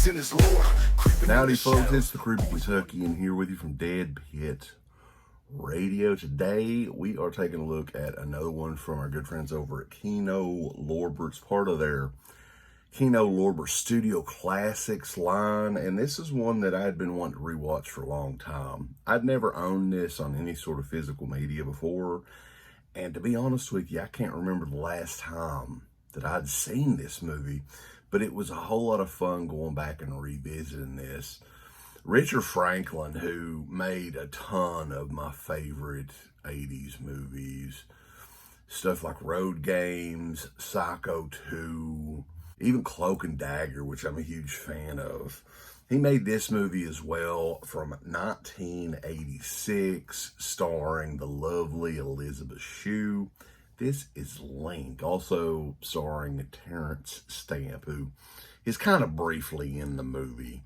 in his lore. Howdy folks, it's the Creepy Kentuckian here with you from DEADPIT Radio. Today we are taking a look at another one from our good friends over at Kino Lorber. It's part of their Kino Lorber Studio Classics line, and this is one that I had been wanting to rewatch for a long time. I'd never owned this on any sort of physical media before, and to be honest with you, I can't remember the last time that I'd seen this movie, but it was a whole lot of fun going back and revisiting this. Richard Franklin, who made a ton of my favorite 80s movies, stuff like Road Games, Psycho 2, even Cloak and Dagger, which I'm a huge fan of. He made this movie as well from 1986, starring the lovely Elizabeth Shue. This is Link, also starring Terrence Stamp, who is kind of briefly in the movie.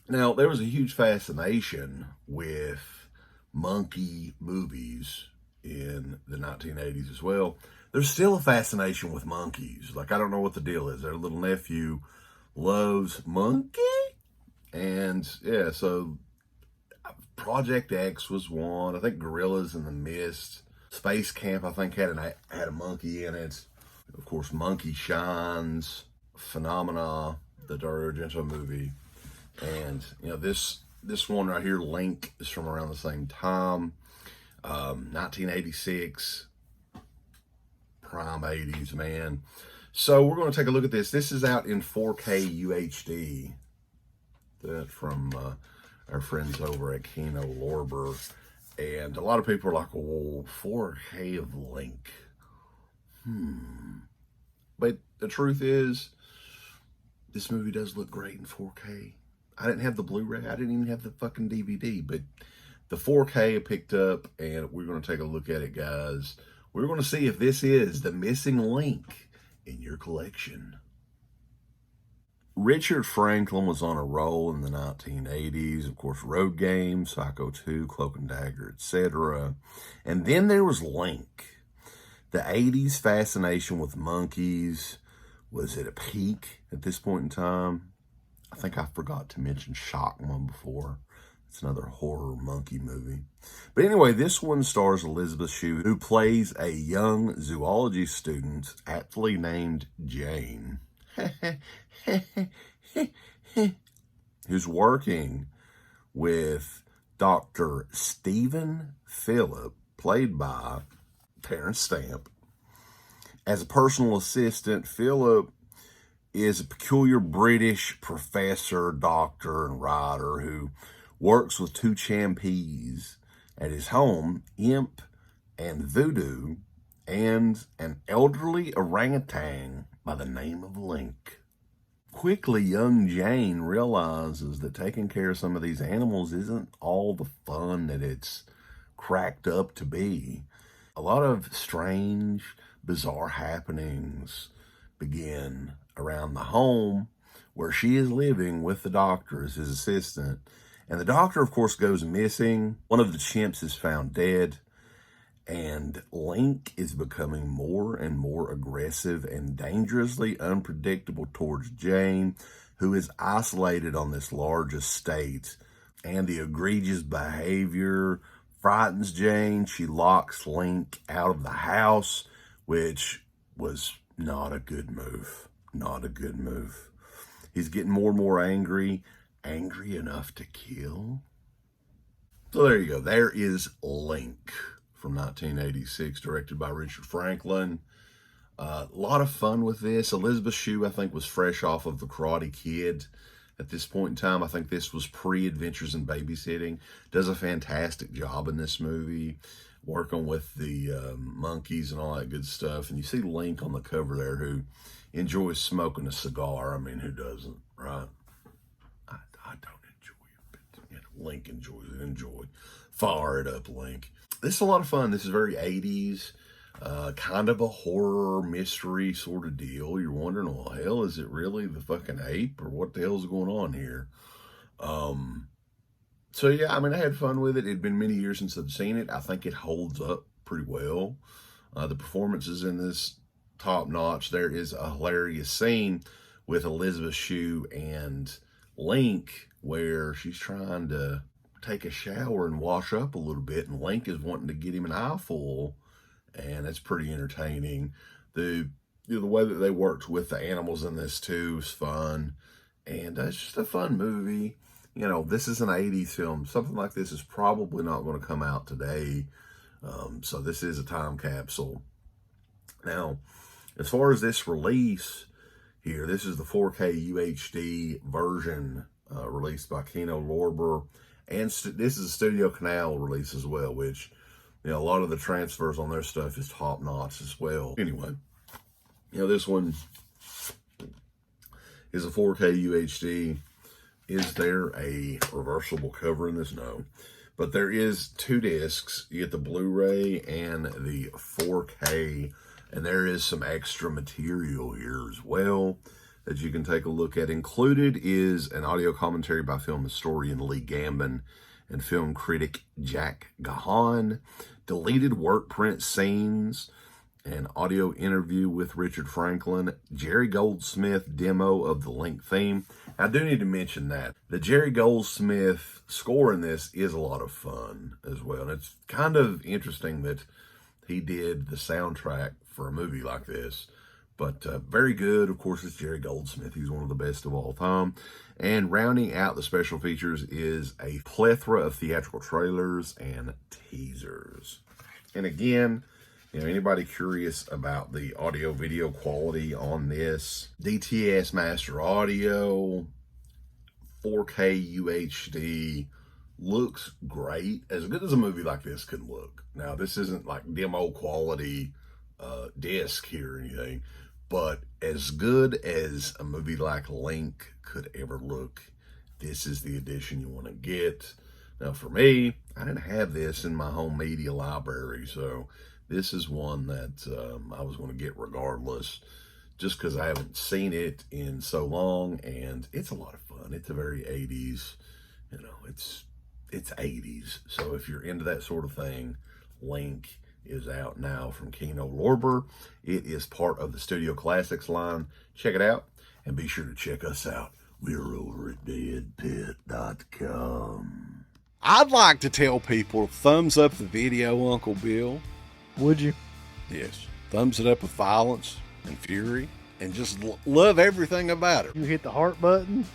Now, there was a huge fascination with monkey movies in the 1980s as well. There's still a fascination with monkeys. Like, I don't know what the deal is. Their little nephew loves monkey. And, yeah, so Project X was one. I think Gorillas in the Mist. Space Camp, I think, had a monkey in it. Of course, Monkey Shines, Phenomena, the Dario Argento movie. And, you know, this one right here, Link, is from around the same time. 1986. Prime 80s, man. So we're going to take a look at this. This is out in 4K UHD. That from our friends over at Kino Lorber. And a lot of people are like, oh, 4K of Link. But the truth is, this movie does look great in 4K. I didn't have the Blu-ray. I didn't even have the fucking DVD. But the 4K I picked up, and we're going to take a look at it, guys. We're going to see if this is the missing link in your collection. Richard Franklin was on a roll in the 1980s. Of course, Road Games, Psycho 2, Cloak and Dagger, etc. And then there was Link. The 80s fascination with monkeys was at a peak at this point in time. I think I forgot to mention Shockman before. It's another horror monkey movie. But anyway, this one stars Elizabeth Shue, who plays a young zoology student aptly named Jane. Who's working with Dr. Stephen Phillip, played by Terrence Stamp. As a personal assistant, Phillip is a peculiar British professor, doctor, and writer who works with two champies at his home, Imp and Voodoo, and an elderly orangutan by the name of Link. Quickly, young Jane realizes that taking care of some of these animals isn't all the fun that it's cracked up to be. A lot of strange, bizarre happenings begin around the home where she is living with the doctor as his assistant. And the doctor, of course, goes missing. One of the chimps is found dead. And Link is becoming more and more aggressive and dangerously unpredictable towards Jane, who is isolated on this large estate. And the egregious behavior frightens Jane. She locks Link out of the house, which was not a good move. Not a good move. He's getting more and more angry. Angry enough to kill? So there you go. There is Link from 1986, directed by Richard Franklin. A lot of fun with this. Elizabeth Shue, I think, was fresh off of The Karate Kid at this point in time. I think this was pre-Adventures in Babysitting. Does a fantastic job in this movie, working with the monkeys and all that good stuff. And you see Link on the cover there, who enjoys smoking a cigar. I mean, who doesn't, right? I don't enjoy it, but you know, Link enjoys it. Enjoy. Fire it up, Link. This is a lot of fun. This is very 80s, kind of a horror mystery sort of deal. You're wondering, well, hell, is it really the fucking ape, or what the hell's going on here? So yeah, I mean, I had fun with it. It had been many years since I'd seen it. I think it holds up pretty well. The performances in this top notch. There is a hilarious scene with Elizabeth Shue and Link, where she's trying to take a shower and wash up a little bit, and Link is wanting to get him an eyeful, and it's pretty entertaining. The way that they worked with the animals in this too is fun, and it's just a fun movie. This is an 80s film. Something like this is probably not going to come out today, so this is a time capsule. Now, as far as this release here, this is the 4K UHD version released by Kino Lorber, and this is a Studio Canal release as well, which, a lot of the transfers on their stuff is top notch as well. Anyway, this one is a 4K UHD. Is there a reversible cover in this? No. But there is 2 discs. You get the Blu-ray and the 4K. And there is some extra material here as well that you can take a look at. Included is an audio commentary by film historian Lee Gambin and film critic Jack Gahan, deleted work print scenes, an audio interview with Richard Franklin, Jerry Goldsmith demo of the Link theme. I do need to mention that the Jerry Goldsmith score in this is a lot of fun as well. And it's kind of interesting that he did the soundtrack for a movie like this. But very good. Of course, it's Jerry Goldsmith. He's one of the best of all time. And rounding out the special features is a plethora of theatrical trailers and teasers. And again, anybody curious about the audio video quality on this, DTS Master Audio, 4K UHD, looks great. As good as a movie like this could look. Now, this isn't like demo quality disc here or anything, but as good as a movie like Link could ever look, this is the edition you want to get. Now, for me, I didn't have this in my home media library, so this is one that I was going to get regardless, just because I haven't seen it in so long, and it's a lot of fun. It's a very 80s, it's 80s. So if you're into that sort of thing, Link is out now from Kino Lorber. It is part of the Studio Classics line. Check it out, and be sure to check us out. We're over at DEADPIT.com. I'd like to tell people, thumbs up the video, Uncle Bill. Would you? Yes. Thumbs it up with violence and fury, and just love everything about it. You hit the heart button,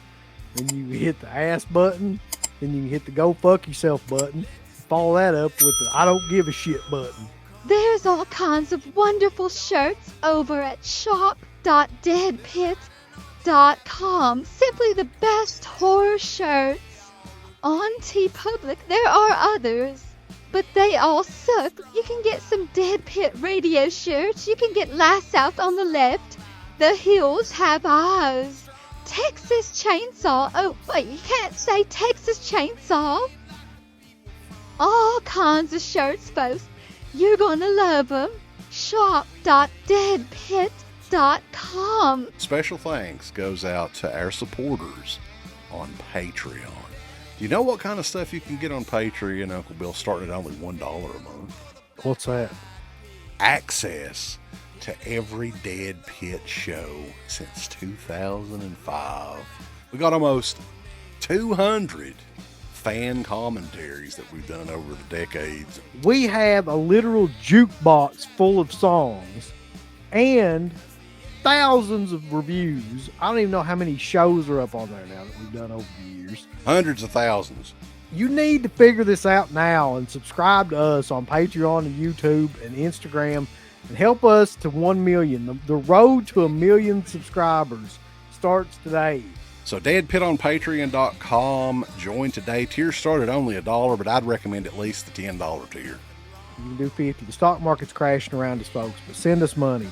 then you hit the ass button, then you hit the go fuck yourself button. Follow that up with the I don't give a shit button. There's all kinds of wonderful shirts over at shop.deadpit.com. Simply the best horror shirts. On TeePublic, there are others, but they all suck. You can get some Dead Pit Radio shirts. You can get Last South on the Left. The Hills Have Eyes. Texas Chainsaw. Oh, wait, you can't say Texas Chainsaw. All kinds of shirts, folks. You're going to love them. Shop.deadpit.com. Special thanks goes out to our supporters on Patreon. Do you know what kind of stuff you can get on Patreon, Uncle Bill, starting at only $1 a month? What's that? Access to every Dead Pit show since 2005. We got almost 200 fan commentaries that we've done over the decades. We have a literal jukebox full of songs and thousands of reviews. I don't even know how many shows are up on there now that we've done over the years. Hundreds of thousands. You need to figure this out now and subscribe to us on Patreon and YouTube and Instagram and help us to 1 million. The road to 1 million subscribers starts today. So deadpitonpatreon.com. Join today. Tiers start at only $1, but I'd recommend at least the $10 tier. You can do 50. The stock market's crashing around us, folks, but send us money.